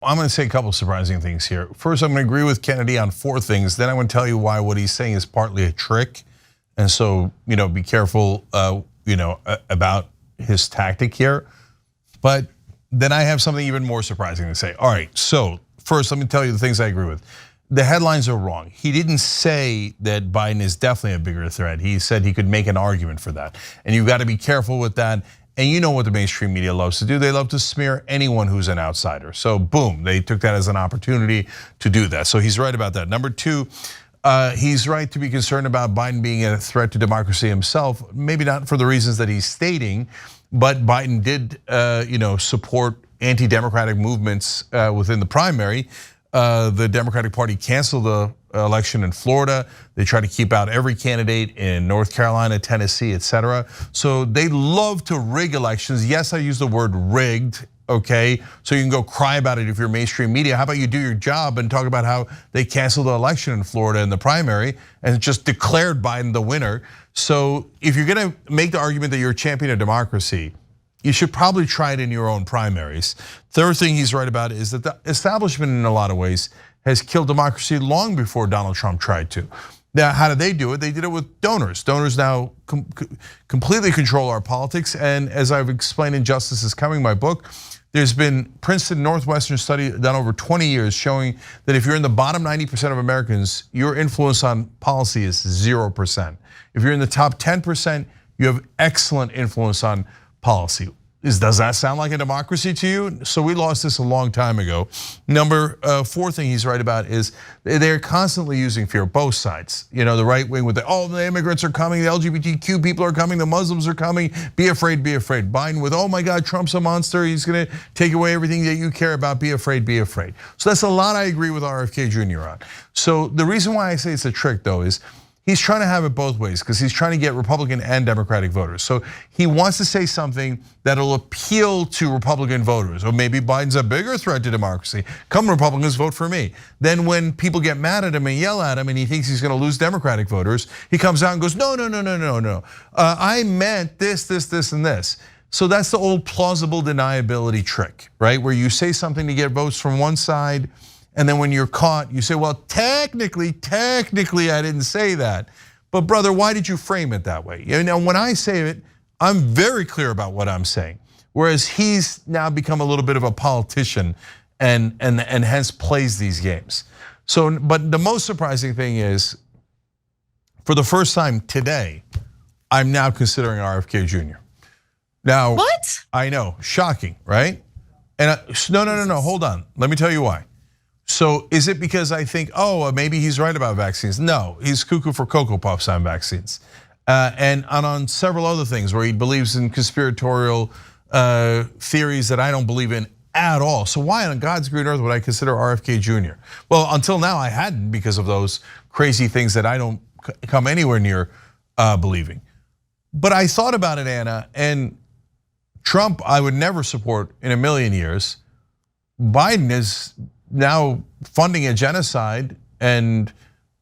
I'm going to say a couple of surprising things here. First, I'm going to agree with Kennedy on 4 things. Then I'm going to tell you why what he's saying is partly a trick. And so, be careful, about his tactic here. But then I have something even more surprising to say. All right, so first, let me tell you the things I agree with. The headlines are wrong. He didn't say that Biden is definitely a bigger threat. He said he could make an argument for that. And you've got to be careful with that. And you know what the mainstream media loves to do. They love to smear anyone who's an outsider. So boom, they took that as an opportunity to do that. So he's right about that. Number 2, he's right to be concerned about Biden being a threat to democracy himself. Maybe not for the reasons that he's stating, but Biden did support anti-democratic movements within the primary. The Democratic Party canceled the election in Florida. They try to keep out every candidate in North Carolina, Tennessee, etc. So they love to rig elections. Yes, I use the word rigged, okay? So you can go cry about it if you're mainstream media. How about you do your job and talk about how they canceled the election in Florida in the primary and just declared Biden the winner. So if you're gonna make the argument that you're a champion of democracy, you should probably try it in your own primaries. Third thing he's right about is that the establishment in a lot of ways has killed democracy long before Donald Trump tried to. Now, how did they do it? They did it with donors. Donors now completely control our politics. And as I've explained in Justice is Coming, my book, there's been Princeton Northwestern study done over 20 years showing that if you're in the bottom 90% of Americans, your influence on policy is 0%. If you're in the top 10%, you have excellent influence on policy. Does that sound like a democracy to you? So we lost this a long time ago. Number 4 thing he's right about is they're constantly using fear, both sides. The right wing with the immigrants are coming, the LGBTQ people are coming, the Muslims are coming, be afraid, be afraid. Biden with, oh my God, Trump's a monster, he's gonna take away everything that you care about, be afraid, be afraid. So that's a lot I agree with RFK Jr. on. So the reason why I say it's a trick though is, he's trying to have it both ways because he's trying to get Republican and Democratic voters. So he wants to say something that'll appeal to Republican voters. Or maybe Biden's a bigger threat to democracy. Come Republicans, vote for me. Then when people get mad at him and yell at him and he thinks he's gonna lose Democratic voters, he comes out and goes, no. I meant this, and this. So that's the old plausible deniability trick, right? Where you say something to get votes from one side, and then when you're caught, you say, well, technically, I didn't say that. But brother, why did you frame it that way? When I say it, I'm very clear about what I'm saying. Whereas he's now become a little bit of a politician and hence plays these games. So, but the most surprising thing is, for the first time today, I'm now considering RFK Jr. Now, what? I know, shocking, right? And no, hold on. Let me tell you why. So is it because I think, maybe he's right about vaccines? No, he's cuckoo for Cocoa Puffs on vaccines. And on several other things where he believes in conspiratorial theories that I don't believe in at all. So why on God's green earth would I consider RFK Jr.? Well, until now I hadn't because of those crazy things that I don't come anywhere near believing. But I thought about it, Anna, and Trump I would never support in a million years. Biden is now funding a genocide and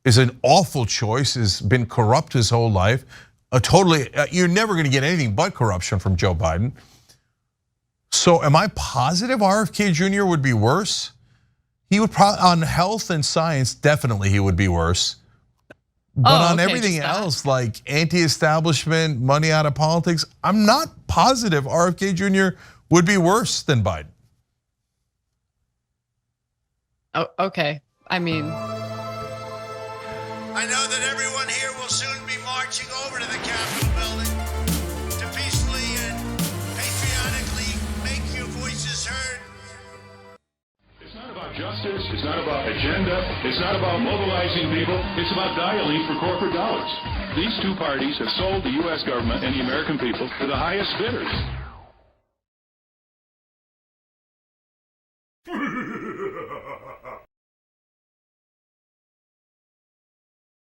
is an awful choice, has been corrupt his whole life. You're never gonna get anything but corruption from Joe Biden. So am I positive RFK Jr. would be worse? He would probably, on health and science, definitely he would be worse. But on everything else, like anti-establishment, money out of politics, I'm not positive RFK Jr. would be worse than Biden. Oh, okay. I mean, I know that everyone here will soon be marching over to the Capitol building to peacefully and patriotically make your voices heard. It's not about justice, it's not about agenda, it's not about mobilizing people, it's about dialing for corporate dollars. These two parties have sold the US government and the American people to the highest bidders.